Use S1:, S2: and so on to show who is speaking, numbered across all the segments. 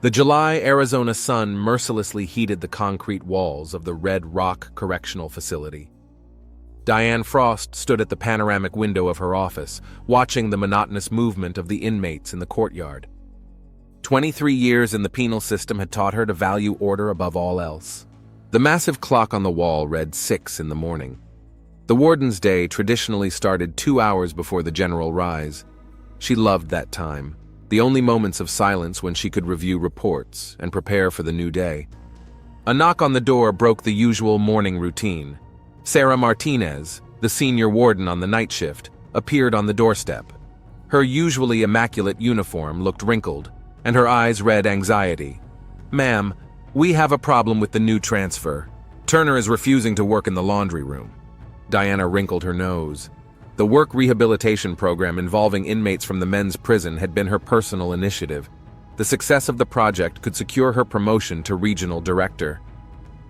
S1: The July Arizona sun mercilessly heated the concrete walls of the Red Rock Correctional Facility. Diane Frost stood at the panoramic window of her office, watching the monotonous movement of the inmates in the courtyard. 23 years in the penal system had taught her to value order above all else. The massive clock on the wall read 6 in the morning. The warden's day traditionally started 2 hours before the general rise. She loved that time, the only moments of silence when she could review reports and prepare for the new day. A knock on the door broke the usual morning routine. Sarah Martinez, the senior warden on the night shift, appeared on the doorstep. Her usually immaculate uniform looked wrinkled, and her eyes read anxiety. "Ma'am, we have a problem with the new transfer. Turner is refusing to work in the laundry room." Diana wrinkled her nose. The work rehabilitation program involving inmates from the men's prison had been her personal initiative. The success of the project could secure her promotion to regional director.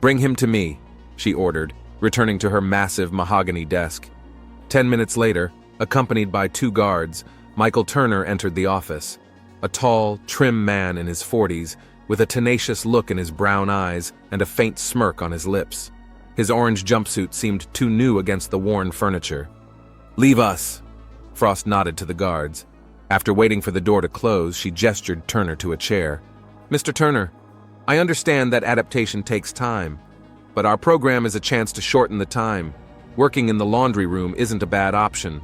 S1: "Bring him to me," she ordered, returning to her massive mahogany desk. 10 minutes later, accompanied by 2 guards, Michael Turner entered the office. A tall, trim man in his 40s, with a tenacious look in his brown eyes and a faint smirk on his lips. His orange jumpsuit seemed too new against the worn furniture. "Leave us," Frost nodded to the guards. After waiting for the door to close, she gestured Turner to a chair. "Mr. Turner, I understand that adaptation takes time, but our program is a chance to shorten the time. Working in the laundry room isn't a bad option."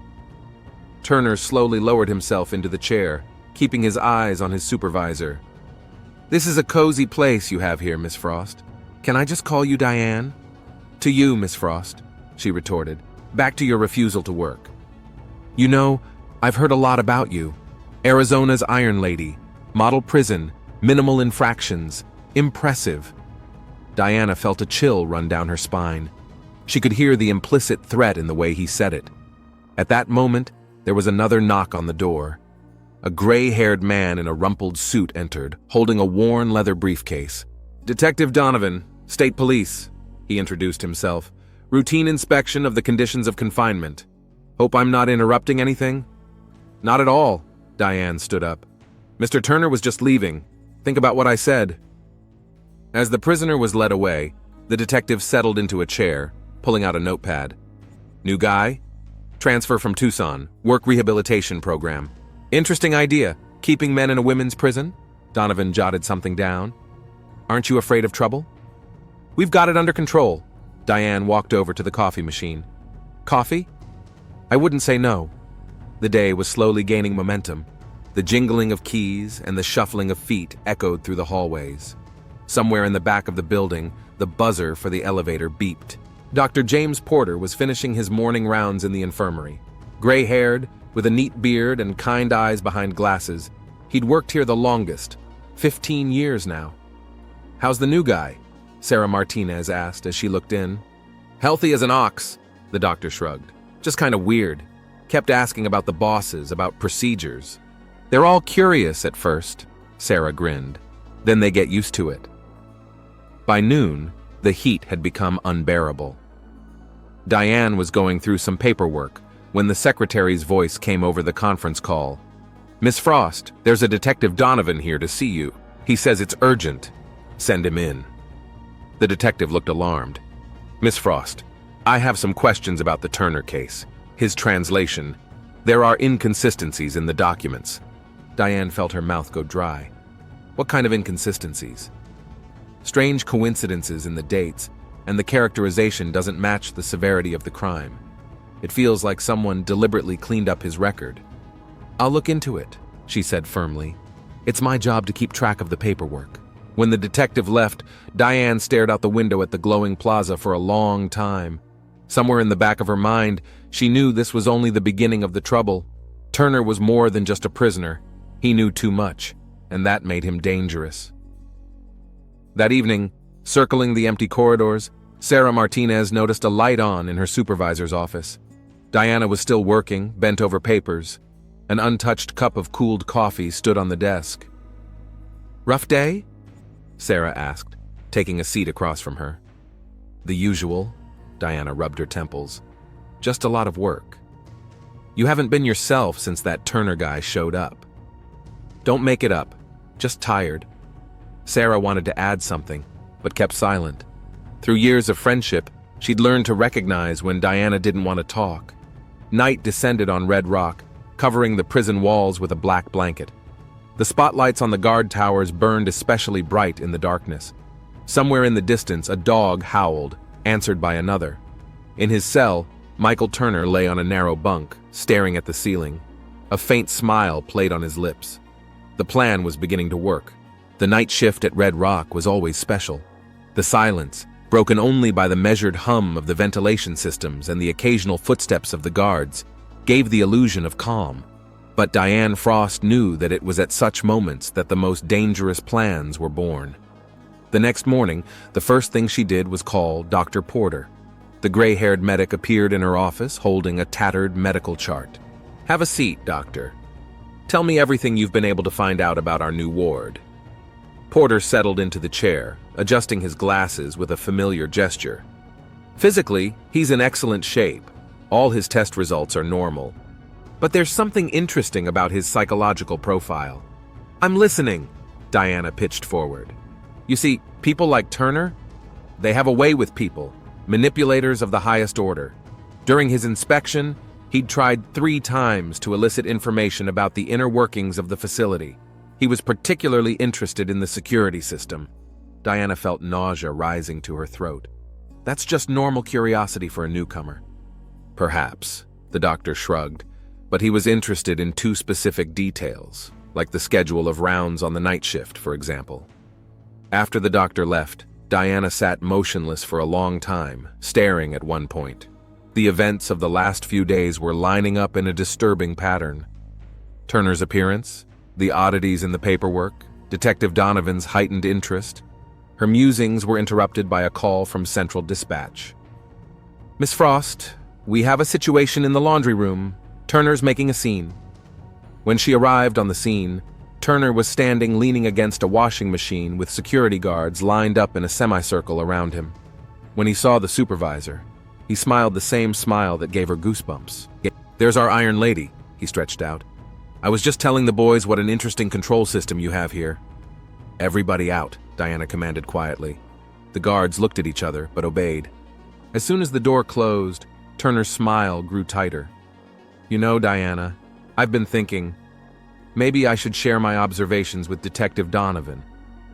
S1: Turner slowly lowered himself into the chair, keeping his eyes on his supervisor. "This is a cozy place you have here, Miss Frost. Can I just call you Diane?" "To you, Miss Frost," she retorted. "Back to your refusal to work. You know, I've heard a lot about you. Arizona's Iron Lady, model prison, minimal infractions, impressive." Diana felt a chill run down her spine. She could hear the implicit threat in the way he said it. At that moment, there was another knock on the door. A gray-haired man in a rumpled suit entered, holding a worn leather briefcase. "Detective Donovan, State Police," he introduced himself. "Routine inspection of the conditions of confinement. Hope I'm not interrupting anything?" "Not at all," Diane stood up. "Mr. Turner was just leaving. Think about what I said." As the prisoner was led away, the detective settled into a chair, pulling out a notepad. "New guy? Transfer from Tucson, work rehabilitation program. Interesting idea, keeping men in a women's prison?" Donovan jotted something down. "Aren't you afraid of trouble?" "We've got it under control." Diane walked over to the coffee machine. "Coffee?" "I wouldn't say no." The day was slowly gaining momentum. The jingling of keys and the shuffling of feet echoed through the hallways. Somewhere in the back of the building, the buzzer for the elevator beeped. Dr. James Porter was finishing his morning rounds in the infirmary. Gray-haired, with a neat beard and kind eyes behind glasses, he'd worked here the longest, 15 years now. "How's the new guy?" Sarah Martinez asked as she looked in. "Healthy as an ox," the doctor shrugged. "Just kind of weird. Kept asking about the bosses, about procedures. They're all curious at first," Sarah grinned. "Then they get used to it." By noon, the heat had become unbearable. Diane was going through some paperwork when the secretary's voice came over the conference call. "Miss Frost, there's a Detective Donovan here to see you. He says it's urgent. Send him in." The detective looked alarmed. "Miss Frost, I have some questions about the Turner case. His translation. There are inconsistencies in the documents." Diane felt her mouth go dry. "What kind of inconsistencies?" "Strange coincidences in the dates, and the characterization doesn't match the severity of the crime. It feels like someone deliberately cleaned up his record." "I'll look into it," she said firmly. "It's my job to keep track of the paperwork." When the detective left, Diane stared out the window at the glowing plaza for a long time. Somewhere in the back of her mind, she knew this was only the beginning of the trouble. Turner was more than just a prisoner. He knew too much, and that made him dangerous. That evening, circling the empty corridors, Sarah Martinez noticed a light on in her supervisor's office. Diana was still working, bent over papers. An untouched cup of cooled coffee stood on the desk. "Rough day?" Sarah asked, taking a seat across from her. "The usual," Diana rubbed her temples. "Just a lot of work. You haven't been yourself since that Turner guy showed up." "Don't make it up. Just tired." Sarah wanted to add something, but kept silent. Through years of friendship, she'd learned to recognize when Diana didn't want to talk. Night descended on Red Rock, covering the prison walls with a black blanket. The spotlights on the guard towers burned especially bright in the darkness. Somewhere in the distance, a dog howled, answered by another. In his cell, Michael Turner lay on a narrow bunk, staring at the ceiling. A faint smile played on his lips. The plan was beginning to work. The night shift at Red Rock was always special. The silence, broken only by the measured hum of the ventilation systems and the occasional footsteps of the guards, gave the illusion of calm. But Diane Frost knew that it was at such moments that the most dangerous plans were born. The next morning, the first thing she did was call Dr. Porter. The gray-haired medic appeared in her office holding a tattered medical chart. "Have a seat, doctor. Tell me everything you've been able to find out about our new ward." Porter settled into the chair, adjusting his glasses with a familiar gesture. Physically, he's in excellent shape. All his test results are normal. But there's something interesting about his psychological profile. "I'm listening," Diana pitched forward. "You see, people like Turner, they have a way with people, manipulators of the highest order. During his inspection, he'd tried 3 times to elicit information about the inner workings of the facility. He was particularly interested in the security system." Diana felt nausea rising to her throat. "That's just normal curiosity for a newcomer." "Perhaps," the doctor shrugged, "but he was interested in 2 specific details, like the schedule of rounds on the night shift, for example." After the doctor left, Diana sat motionless for a long time, staring at one point. The events of the last few days were lining up in a disturbing pattern. Turner's appearance, the oddities in the paperwork, Detective Donovan's heightened interest. Her musings were interrupted by a call from Central Dispatch. "Miss Frost, we have a situation in the laundry room. Turner's making a scene." When she arrived on the scene, Turner was standing leaning against a washing machine with security guards lined up in a semicircle around him. When he saw the supervisor, he smiled the same smile that gave her goosebumps. "There's our Iron Lady," he stretched out. "I was just telling the boys what an interesting control system you have here." "Everybody out," Diana commanded quietly. The guards looked at each other, but obeyed. As soon as the door closed, Turner's smile grew tighter. "You know, Diana, I've been thinking, maybe I should share my observations with Detective Donovan.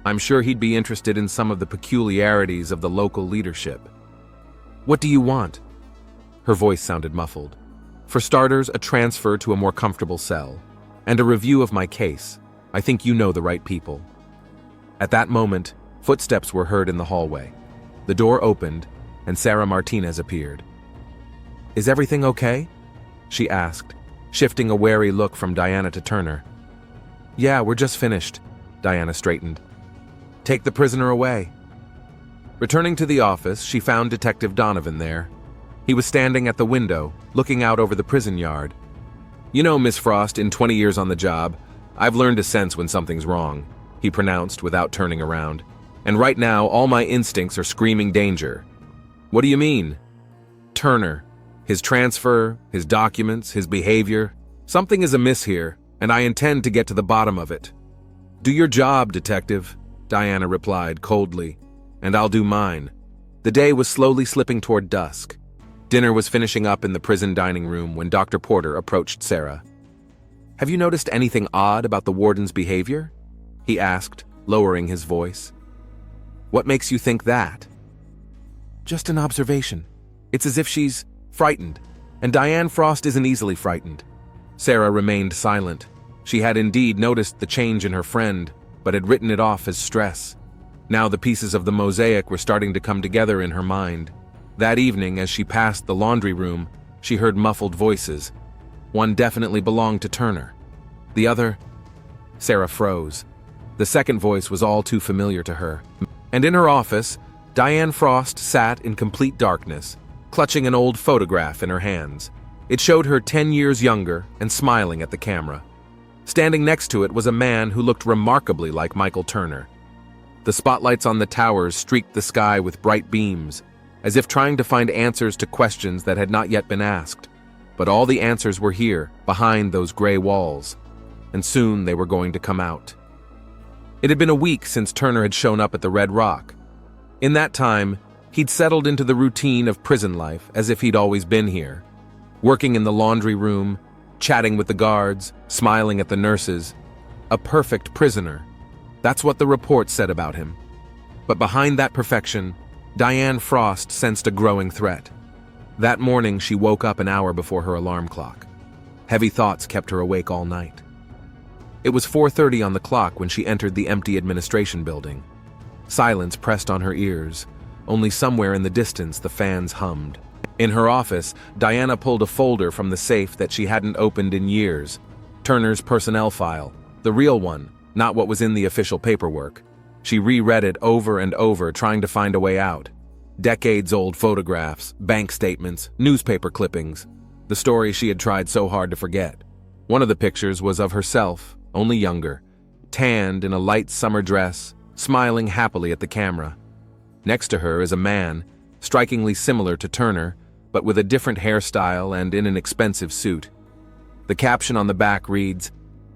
S1: I'm sure he'd be interested in some of the peculiarities of the local leadership." "What do you want?" Her voice sounded muffled. "For starters, a transfer to a more comfortable cell, and a review of my case. I think you know the right people." At that moment, footsteps were heard in the hallway. The door opened, and Sarah Martinez appeared. "Is everything okay?" she asked, shifting a wary look from Diana to Turner. "Yeah, we're just finished," Diana straightened. "Take the prisoner away." Returning to the office, she found Detective Donovan there. He was standing at the window, looking out over the prison yard. "You know, Miss Frost, in 20 years on the job, I've learned to sense when something's wrong," he pronounced without turning around. "And right now, all my instincts are screaming danger." "What do you mean?" "Turner. His transfer, his documents, his behavior. Something is amiss here, and I intend to get to the bottom of it." "Do your job, Detective," Diana replied coldly, "and I'll do mine." The day was slowly slipping toward dusk. Dinner was finishing up in the prison dining room when Dr. Porter approached Sarah. "Have you noticed anything odd about the warden's behavior?" he asked, lowering his voice. "What makes you think that?" "Just an observation. It's as if she's frightened, and Diane Frost isn't easily frightened." Sarah remained silent. She had indeed noticed the change in her friend, but had written it off as stress. Now the pieces of the mosaic were starting to come together in her mind. That evening, as she passed the laundry room, she heard muffled voices. One definitely belonged to Turner. The other... Sarah froze. The second voice was all too familiar to her. And in her office, Diane Frost sat in complete darkness, clutching an old photograph in her hands. It showed her 10 years younger and smiling at the camera. Standing next to it was a man who looked remarkably like Michael Turner. The spotlights on the towers streaked the sky with bright beams, as if trying to find answers to questions that had not yet been asked. But all the answers were here, behind those gray walls, and soon they were going to come out. It had been a week since Turner had shown up at the Red Rock. In that time, he'd settled into the routine of prison life as if he'd always been here, working in the laundry room, chatting with the guards, smiling at the nurses. A perfect prisoner. That's what the report said about him. But behind that perfection, Diane Frost sensed a growing threat. That morning, she woke up an hour before her alarm clock. Heavy thoughts kept her awake all night. It was 4:30 on the clock when she entered the empty administration building. Silence pressed on her ears. Only somewhere in the distance the fans hummed. In her office, Diana pulled a folder from the safe that she hadn't opened in years. Turner's personnel file. The real one, not what was in the official paperwork. She reread it over and over, trying to find a way out. Decades-old photographs, bank statements, newspaper clippings. The story she had tried so hard to forget. One of the pictures was of herself, only younger, tanned in a light summer dress, smiling happily at the camera. Next to her is a man, strikingly similar to Turner, but with a different hairstyle and in an expensive suit. The caption on the back reads,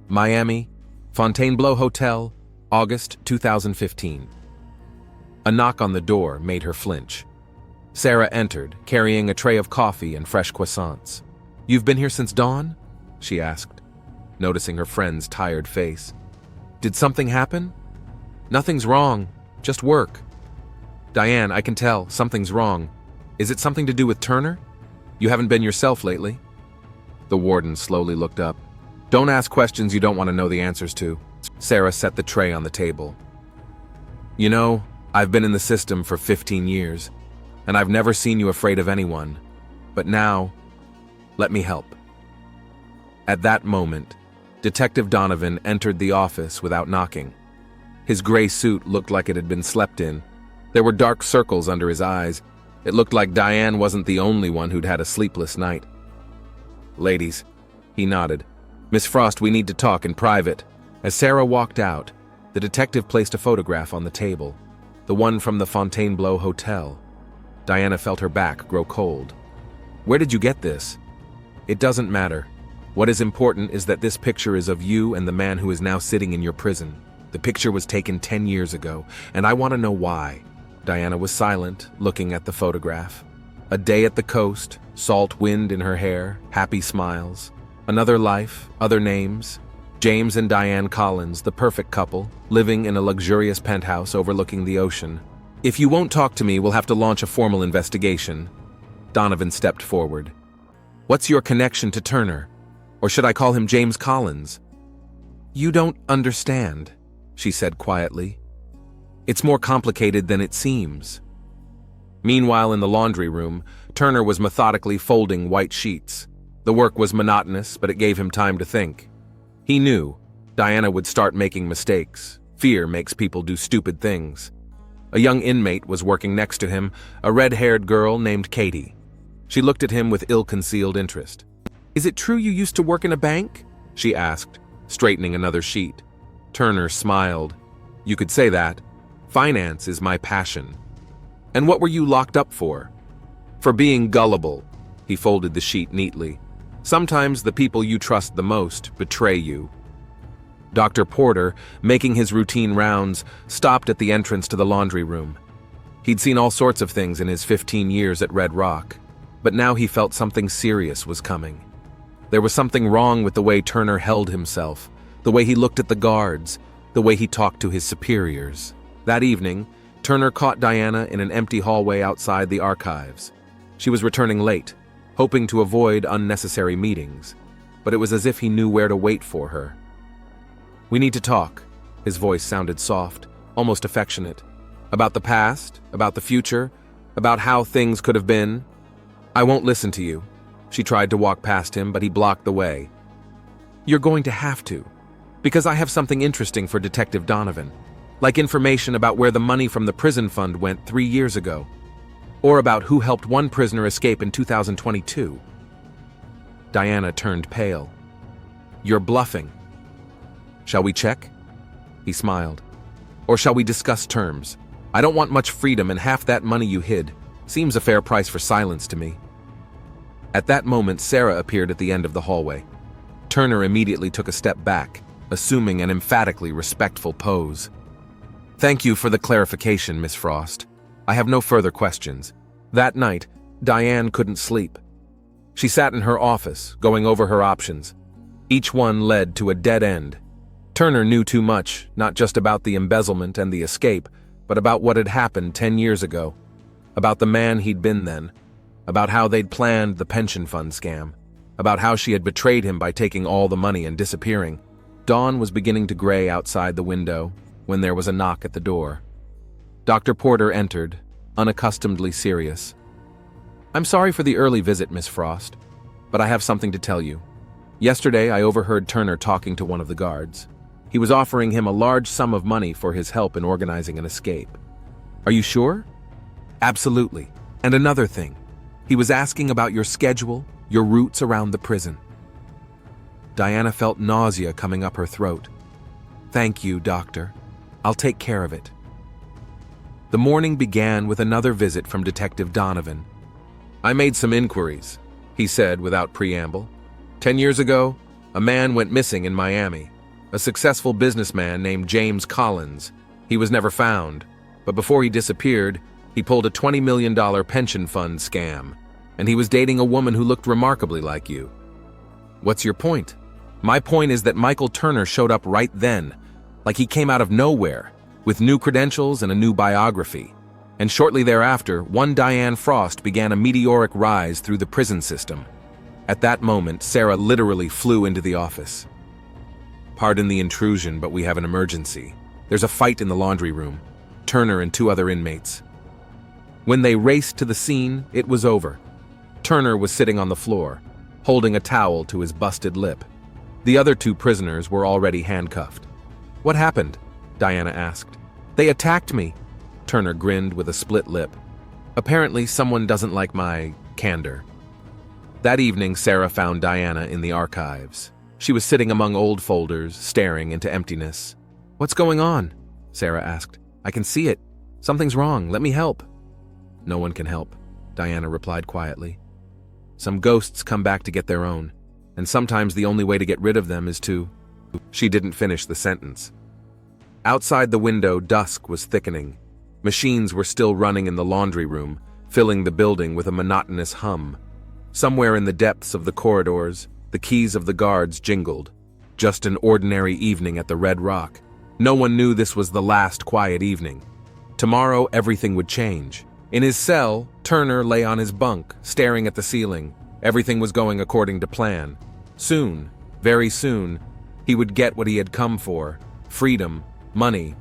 S1: Miami, Fontainebleau Hotel, August 2015. A knock on the door made her flinch. Sarah entered, carrying a tray of coffee and fresh croissants. "You've been here since dawn?" she asked, noticing her friend's tired face. "Did something happen?" "Nothing's wrong, just work." "Diane, I can tell, something's wrong. Is it something to do with Turner? You haven't been yourself lately." The warden slowly looked up. "Don't ask questions you don't want to know the answers to." Sarah set the tray on the table. "You know, I've been in the system for 15 years, and I've never seen you afraid of anyone. But now, let me help." At that moment, Detective Donovan entered the office without knocking. His gray suit looked like it had been slept in. There were dark circles under his eyes. It looked like Diane wasn't the only one who'd had a sleepless night. "Ladies," he nodded. "Miss Frost, we need to talk in private." As Sarah walked out, the detective placed a photograph on the table, the one from the Fontainebleau Hotel. Diana felt her back grow cold. "Where did you get this?" "It doesn't matter. What is important is that this picture is of you and the man who is now sitting in your prison. The picture was taken 10 years ago, and I want to know why." Diana was silent, looking at the photograph. A day at the coast, salt wind in her hair, happy smiles. Another life, other names. James and Diane Collins, the perfect couple, living in a luxurious penthouse overlooking the ocean. "If you won't talk to me, we'll have to launch a formal investigation." Donovan stepped forward. "What's your connection to Turner? Or should I call him James Collins?" "You don't understand," she said quietly. "It's more complicated than it seems." Meanwhile, in the laundry room, Turner was methodically folding white sheets. The work was monotonous, but it gave him time to think. He knew Diana would start making mistakes. Fear makes people do stupid things. A young inmate was working next to him, a red-haired girl named Katie. She looked at him with ill-concealed interest. "Is it true you used to work in a bank?" she asked, straightening another sheet. Turner smiled. "You could say that. Finance is my passion." "And what were you locked up for?" "For being gullible." He folded the sheet neatly. "Sometimes the people you trust the most betray you." Dr. Porter, making his routine rounds, stopped at the entrance to the laundry room. He'd seen all sorts of things in his 15 years at Red Rock, but now he felt something serious was coming. There was something wrong with the way Turner held himself, the way he looked at the guards, the way he talked to his superiors. That evening, Turner caught Diana in an empty hallway outside the archives. She was returning late, hoping to avoid unnecessary meetings, but it was as if he knew where to wait for her. "We need to talk." His voice sounded soft, almost affectionate. "About the past, about the future, about how things could have been." "I won't listen to you." She tried to walk past him, but he blocked the way. "You're going to have to, because I have something interesting for Detective Donovan, like information about where the money from the prison fund went 3 years ago, or about who helped one prisoner escape in 2022. Diana turned pale. "You're bluffing." "Shall we check?" He smiled. "Or shall we discuss terms? I don't want much freedom, and half that money you hid seems a fair price for silence to me." At that moment, Sarah appeared at the end of the hallway. Turner immediately took a step back, assuming an emphatically respectful pose. Thank you for the clarification, Miss Frost. I have no further questions. That night, Diane couldn't sleep. She sat in her office, going over her options. Each one led to a dead end. Turner knew too much, not just about the embezzlement and the escape, but about what had happened 10 years ago. About the man he'd been then. About how they'd planned the pension fund scam. About how she had betrayed him by taking all the money and disappearing. Dawn was beginning to gray outside the window when there was a knock at the door. Dr. Porter entered, unaccustomedly serious. I'm sorry for the early visit, Miss Frost, but I have something to tell you. Yesterday, I overheard Turner talking to one of the guards. He was offering him a large sum of money for his help in organizing an escape. Are you sure? Absolutely. And another thing. He was asking about your schedule, your routes around the prison. Diana felt nausea coming up her throat. Thank you, Doctor. I'll take care of it. The morning began with another visit from Detective Donovan. I made some inquiries, he said without preamble. 10 years ago, a man went missing in Miami. A successful businessman named James Collins. He was never found, but before he disappeared, he pulled a $20 million pension fund scam, and he was dating a woman who looked remarkably like you. What's your point? My point is that Michael Turner showed up right then, like he came out of nowhere, with new credentials and a new biography. And shortly thereafter, one Diane Frost began a meteoric rise through the prison system. At that moment, Sarah literally flew into the office. Pardon the intrusion, but we have an emergency. There's a fight in the laundry room. Turner and 2 other inmates. When they raced to the scene, it was over. Turner was sitting on the floor, holding a towel to his busted lip. The other 2 prisoners were already handcuffed. What happened? Diana asked. They attacked me. Turner grinned with a split lip. Apparently, someone doesn't like my candor. That evening, Sarah found Diana in the archives. She was sitting among old folders, staring into emptiness. What's going on? Sarah asked. I can see it. Something's wrong. Let me help. No one can help, Diana replied quietly. Some ghosts come back to get their own, and sometimes the only way to get rid of them is to... She didn't finish the sentence. Outside the window, dusk was thickening. Machines were still running in the laundry room, filling the building with a monotonous hum. Somewhere in the depths of the corridors, the keys of the guards jingled. Just an ordinary evening at the Red Rock. No one knew this was the last quiet evening. Tomorrow, everything would change. In his cell, Turner lay on his bunk, staring at the ceiling. Everything was going according to plan. Soon, very soon, he would get what he had come for: freedom, money,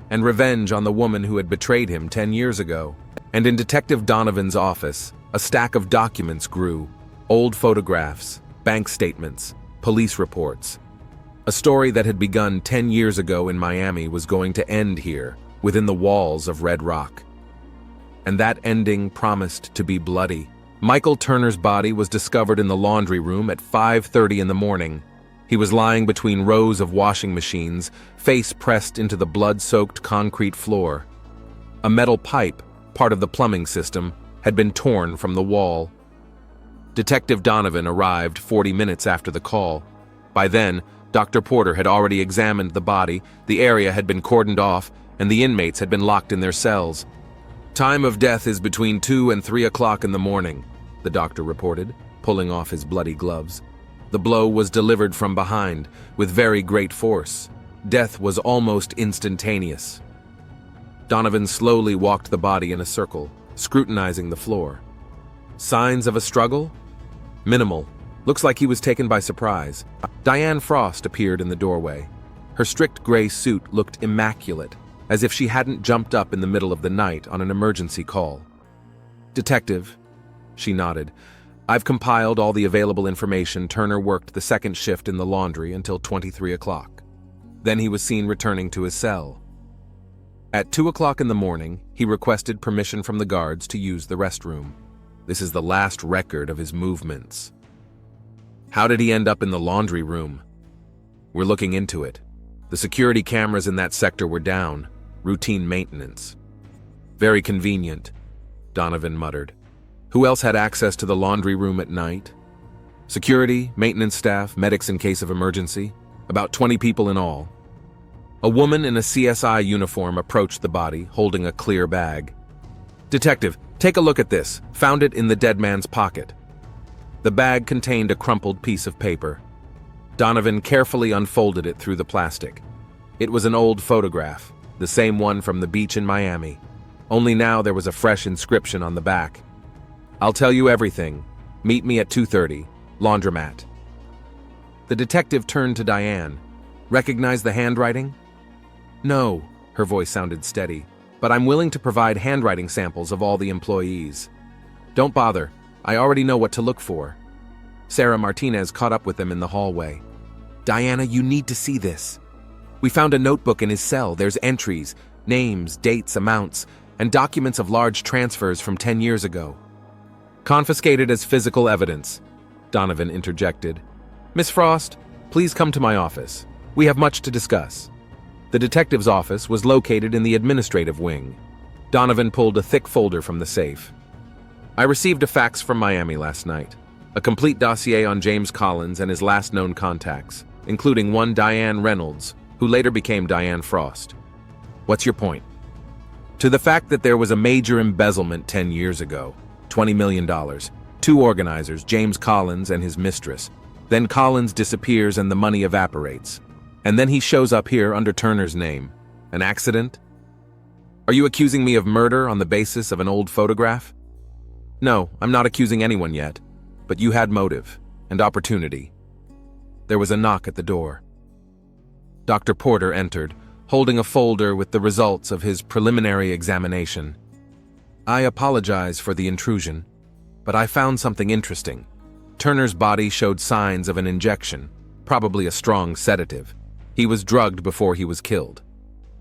S1: and revenge on the woman who had betrayed him 10 years ago. And in Detective Donovan's office, a stack of documents grew. Old photographs, bank statements, police reports. A story that had begun 10 years ago in Miami was going to end here, within the walls of Red Rock. And that ending promised to be bloody. Michael Turner's body was discovered in the laundry room at 5:30 in the morning. He was lying between rows of washing machines, face pressed into the blood-soaked concrete floor. A metal pipe, part of the plumbing system, had been torn from the wall. Detective Donovan arrived 40 minutes after the call. By then, Dr. Porter had already examined the body, the area had been cordoned off, and the inmates had been locked in their cells. Time of death is between 2 and 3 o'clock in the morning, the doctor reported, pulling off his bloody gloves. The blow was delivered from behind, with very great force. Death was almost instantaneous. Donovan slowly walked the body in a circle, scrutinizing the floor. Signs of a struggle? Minimal. Looks like he was taken by surprise. Diane Frost appeared in the doorway. Her strict gray suit looked immaculate, as if she hadn't jumped up in the middle of the night on an emergency call. Detective, she nodded. I've compiled all the available information. Turner worked the second shift in the laundry until 23 o'clock. Then he was seen returning to his cell. At 2 o'clock in the morning, he requested permission from the guards to use the restroom. This is the last record of his movements. How did he end up in the laundry room? We're looking into it. The security cameras in that sector were down. Routine maintenance. Very convenient, Donovan muttered. Who else had access to the laundry room at night? Security, maintenance staff, medics in case of emergency. About 20 people in all. A woman in a CSI uniform approached the body, holding a clear bag. "Detective, take a look at this. Found it in the dead man's pocket." The bag contained a crumpled piece of paper. Donovan carefully unfolded it through the plastic. It was an old photograph, the same one from the beach in Miami. Only now there was a fresh inscription on the back. "I'll tell you everything. Meet me at 2:30, laundromat." The detective turned to Diane. "Recognize the handwriting?" "No," her voice sounded steady, "but I'm willing to provide handwriting samples of all the employees." "Don't bother. I already know what to look for." Sarah Martinez caught up with them in the hallway. "Diana, you need to see this. We found a notebook in his cell. There's entries, names, dates, amounts, and documents of large transfers from 10 years ago." "Confiscated as physical evidence," Donovan interjected. "Miss Frost, please come to my office. We have much to discuss." The detective's office was located in the administrative wing. Donovan pulled a thick folder from the safe. "I received a fax from Miami last night. A complete dossier on James Collins and his last known contacts, including one Diane Reynolds, who later became Diane Frost." "What's your point?" "To the fact that there was a major embezzlement 10 years ago, $20 million. Two organizers, James Collins and his mistress. Then Collins disappears and the money evaporates. And then he shows up here under Turner's name. An accident?" "Are you accusing me of murder on the basis of an old photograph?" "No, I'm not accusing anyone yet. But you had motive and opportunity." There was a knock at the door. Dr. Porter entered, holding a folder with the results of his preliminary examination. "I apologize for the intrusion, but I found something interesting. Turner's body showed signs of an injection, probably a strong sedative. He was drugged before he was killed."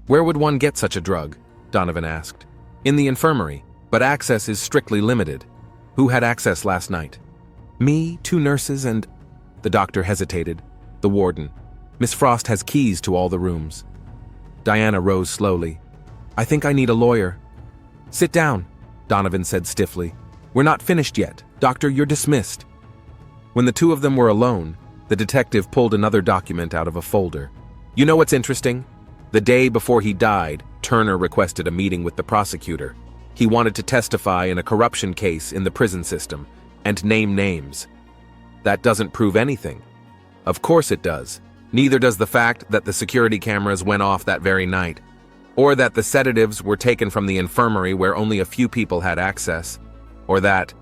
S1: "Where would one get such a drug?" Donovan asked. "In the infirmary, but access is strictly limited." "Who had access last night?" "Me, 2 nurses, and—" The doctor hesitated. "The warden. Miss Frost has keys to all the rooms." Diana rose slowly. "I think I need a lawyer." "Sit down," Donovan said stiffly. "We're not finished yet. Doctor, you're dismissed." When the two of them were alone, the detective pulled another document out of a folder. "You know what's interesting? The day before he died, Turner requested a meeting with the prosecutor. He wanted to testify in a corruption case in the prison system and name names. That doesn't prove anything." "Of course it does. Neither does the fact that the security cameras went off that very night, or that the sedatives were taken from the infirmary where only a few people had access, or that—"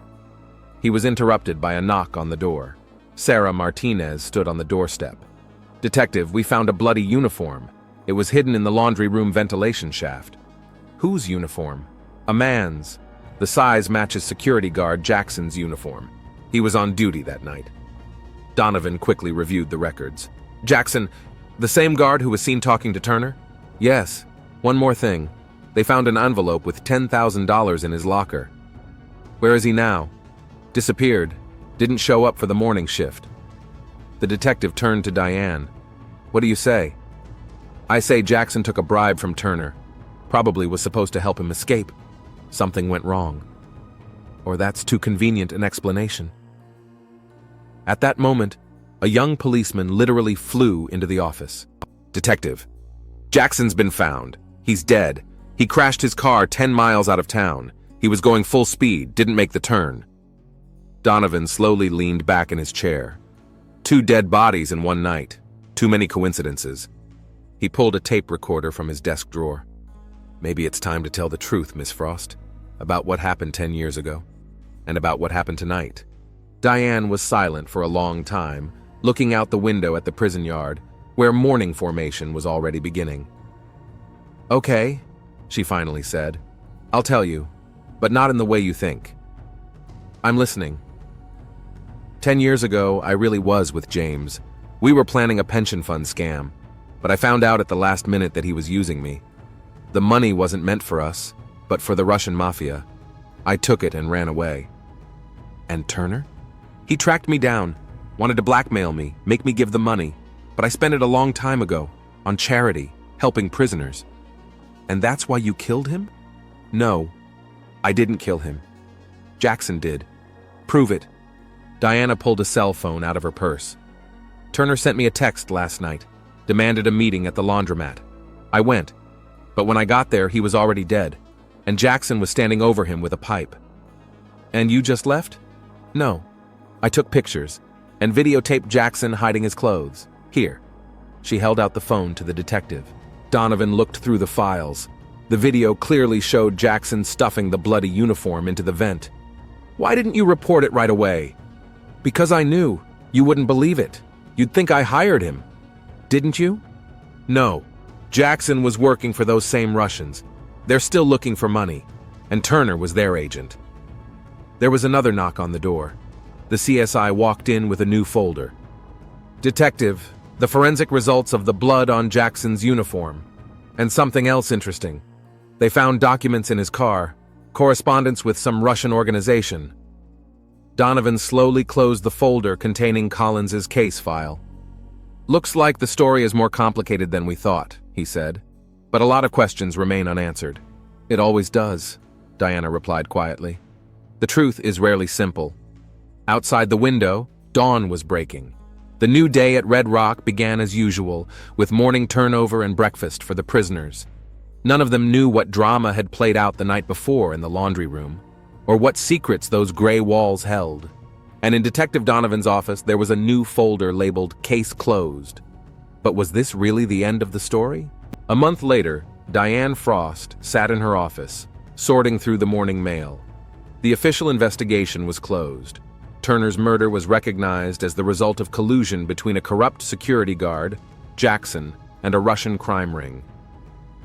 S1: He was interrupted by a knock on the door. Sarah Martinez stood on the doorstep. "Detective, we found a bloody uniform. It was hidden in the laundry room ventilation shaft." "Whose uniform?" "A man's. The size matches security guard Jackson's uniform. He was on duty that night." Donovan quickly reviewed the records. "Jackson, the same guard who was seen talking to Turner?" "Yes. One more thing. They found an envelope with $10,000 in his locker." "Where is he now?" "Disappeared. Didn't show up for the morning shift." The detective turned to Diane. "What do you say?" "I say Jackson took a bribe from Turner. Probably was supposed to help him escape. Something went wrong. Or that's too convenient an explanation." At that moment, a young policeman literally flew into the office. "Detective, Jackson's been found. He's dead. He crashed his car 10 miles out of town. He was going full speed, didn't make the turn." Donovan slowly leaned back in his chair. 2 dead bodies in one night. Too many coincidences. He pulled a tape recorder from his desk drawer. "Maybe it's time to tell the truth, Miss Frost, about what happened 10 years ago, and about what happened tonight." Diane was silent for a long time, looking out the window at the prison yard, where morning formation was already beginning. "Okay," she finally said. "I'll tell you, but not in the way you think." "I'm listening." 10 years ago, I really was with James. We were planning a pension fund scam, but I found out at the last minute that he was using me. The money wasn't meant for us, but for the Russian mafia. I took it and ran away." "And Turner?" "He tracked me down, wanted to blackmail me, make me give the money, but I spent it a long time ago, on charity, helping prisoners." "And that's why you killed him?" "No, I didn't kill him. Jackson did." "Prove it." Diana pulled a cell phone out of her purse. "Turner sent me a text last night, demanded a meeting at the laundromat. I went, but when I got there, he was already dead, and Jackson was standing over him with a pipe. And you just left? No. I took pictures and videotaped Jackson hiding his clothes. Here. She held out the phone to the detective. Donovan looked through the files. The video clearly showed Jackson stuffing the bloody uniform into the vent. Why didn't you report it right away? Because I knew. You wouldn't believe it. You'd think I hired him. Didn't you? No. Jackson was working for those same Russians. They're still looking for money, and Turner was their agent. There was another knock on the door. The CSI walked in with a new folder. Detective, the forensic results of the blood on Jackson's uniform. And something else interesting. They found documents in his car, correspondence with some Russian organization. Donovan slowly closed the folder containing Collins's case file. Looks like the story is more complicated than we thought, he said. But a lot of questions remain unanswered. It always does, Diana replied quietly. The truth is rarely simple. Outside the window, dawn was breaking. The new day at Red Rock began as usual, with morning turnover and breakfast for the prisoners. None of them knew what drama had played out the night before in the laundry room, or what secrets those gray walls held. And in Detective Donovan's office, there was a new folder labeled Case Closed. But was this really the end of the story? A month later, Diane Frost sat in her office, sorting through the morning mail. The official investigation was closed. Turner's murder was recognized as the result of collusion between a corrupt security guard, Jackson, and a Russian crime ring.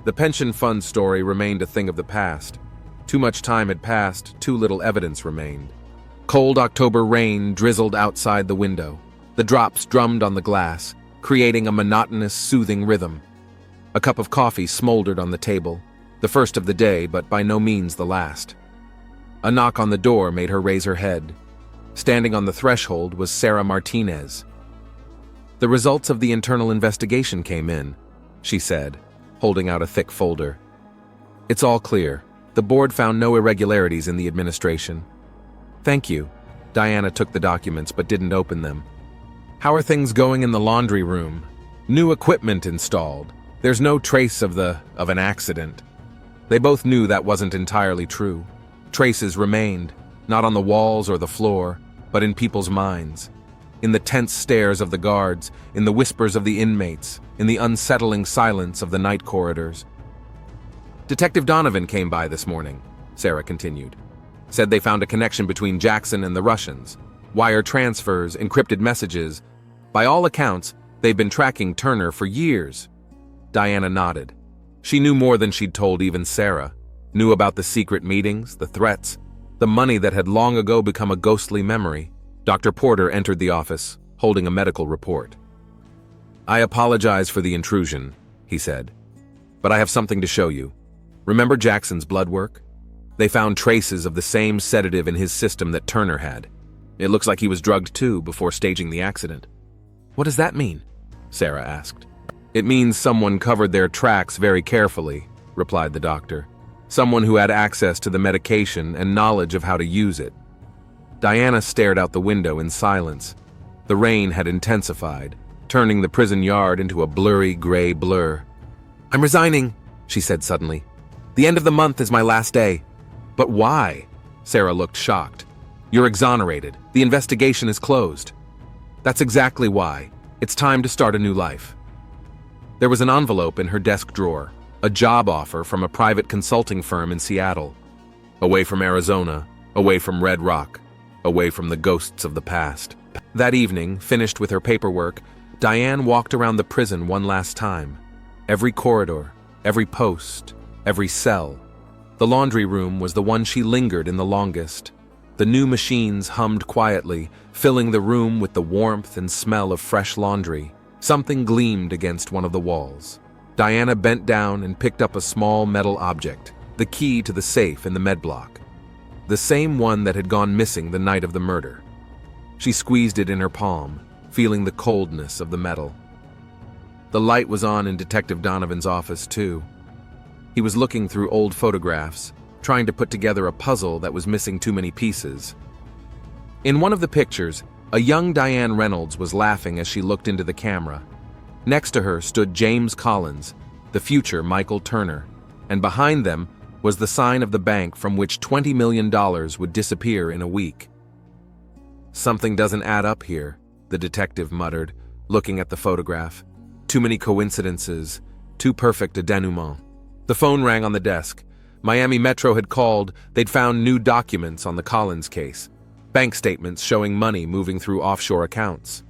S1: The pension fund story remained a thing of the past. Too much time had passed, too little evidence remained. Cold October rain drizzled outside the window. The drops drummed on the glass, creating a monotonous, soothing rhythm. A cup of coffee smoldered on the table, the first of the day, but by no means the last. A knock on the door made her raise her head. Standing on the threshold was Sarah Martinez. The results of the internal investigation came in, she said, holding out a thick folder. It's all clear. The board found no irregularities in the administration. Thank you. Diana took the documents but didn't open them. How are things going in the laundry room? New equipment installed. There's no trace of an accident. They both knew that wasn't entirely true. Traces remained, not on the walls or the floor, but in people's minds. In the tense stares of the guards, in the whispers of the inmates, in the unsettling silence of the night corridors. Detective Donovan came by this morning, Sarah continued. Said they found a connection between Jackson and the Russians. Wire transfers, encrypted messages. By all accounts, they've been tracking Turner for years. Diana nodded. She knew more than she'd told even Sarah. Knew about the secret meetings, the threats, the money that had long ago become a ghostly memory. Dr. Porter entered the office, holding a medical report. I apologize for the intrusion, he said, but I have something to show you. Remember Jackson's blood work? They found traces of the same sedative in his system that Turner had. It looks like he was drugged too before staging the accident. What does that mean? Sarah asked. It means someone covered their tracks very carefully, replied the doctor. Someone who had access to the medication and knowledge of how to use it. Diana stared out the window in silence. The rain had intensified, turning the prison yard into a blurry gray blur. I'm resigning, she said suddenly. The end of the month is my last day. But why? Sarah looked shocked. You're exonerated. The investigation is closed. That's exactly why. It's time to start a new life. There was an envelope in her desk drawer, a job offer from a private consulting firm in Seattle. Away from Arizona, away from Red Rock, away from the ghosts of the past. That evening, finished with her paperwork, Diane walked around the prison one last time. Every corridor, every post, every cell. The laundry room was the one she lingered in the longest. The new machines hummed quietly, filling the room with the warmth and smell of fresh laundry. Something gleamed against one of the walls. Diana bent down and picked up a small metal object, the key to the safe in the medblock. The same one that had gone missing the night of the murder. She squeezed it in her palm, feeling the coldness of the metal. The light was on in Detective Donovan's office, too. He was looking through old photographs, trying to put together a puzzle that was missing too many pieces. In one of the pictures, a young Diane Reynolds was laughing as she looked into the camera. Next to her stood James Collins, the future Michael Turner, and behind them was the sign of the bank from which $20 million would disappear in a week. "Something doesn't add up here," the detective muttered, looking at the photograph. "Too many coincidences, too perfect a denouement." The phone rang on the desk. Miami Metro had called. They'd found new documents on the Collins case, bank statements showing money moving through offshore accounts,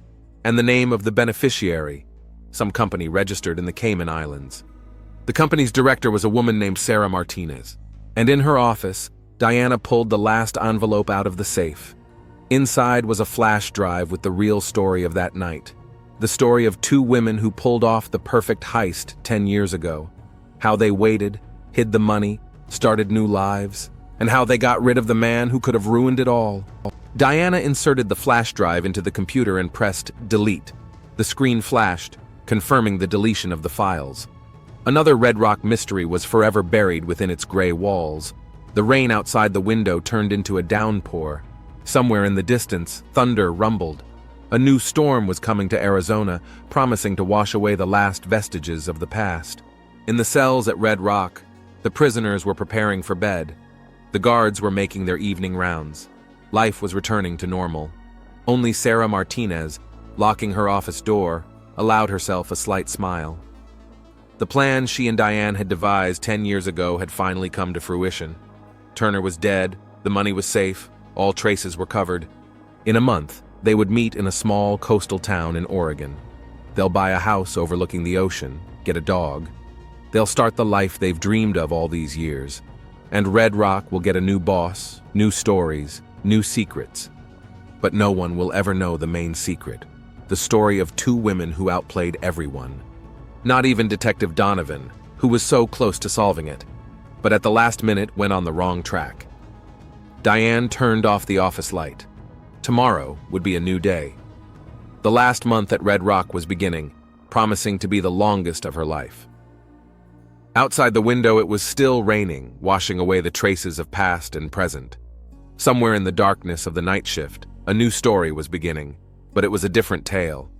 S1: and the name of the beneficiary, some company registered in the Cayman Islands. The company's director was a woman named Sarah Martinez, and in her office, Diana pulled the last envelope out of the safe. Inside was a flash drive with the real story of that night, the story of two women who pulled off the perfect heist 10 years ago, how they waited, hid the money, started new lives, and how they got rid of the man who could have ruined it all. Diana inserted the flash drive into the computer and pressed delete. The screen flashed, confirming the deletion of the files. Another Red Rock mystery was forever buried within its gray walls. The rain outside the window turned into a downpour. Somewhere in the distance, thunder rumbled. A new storm was coming to Arizona, promising to wash away the last vestiges of the past. In the cells at Red Rock, the prisoners were preparing for bed. The guards were making their evening rounds. Life was returning to normal. Only Sarah Martinez, locking her office door, allowed herself a slight smile. The plan she and Diane had devised 10 years ago had finally come to fruition. Turner was dead, the money was safe, all traces were covered. In a month, they would meet in a small coastal town in Oregon. They'll buy a house overlooking the ocean, get a dog. They'll start the life they've dreamed of all these years. And Red Rock will get a new boss, new stories, new secrets. But no one will ever know the main secret, the story of two women who outplayed everyone. Not even Detective Donovan, who was so close to solving it, but at the last minute went on the wrong track. Diane turned off the office light. Tomorrow would be a new day. The last month at Red Rock was beginning, promising to be the longest of her life. Outside the window it was still raining, washing away the traces of past and present. Somewhere in the darkness of the night shift, a new story was beginning, but it was a different tale.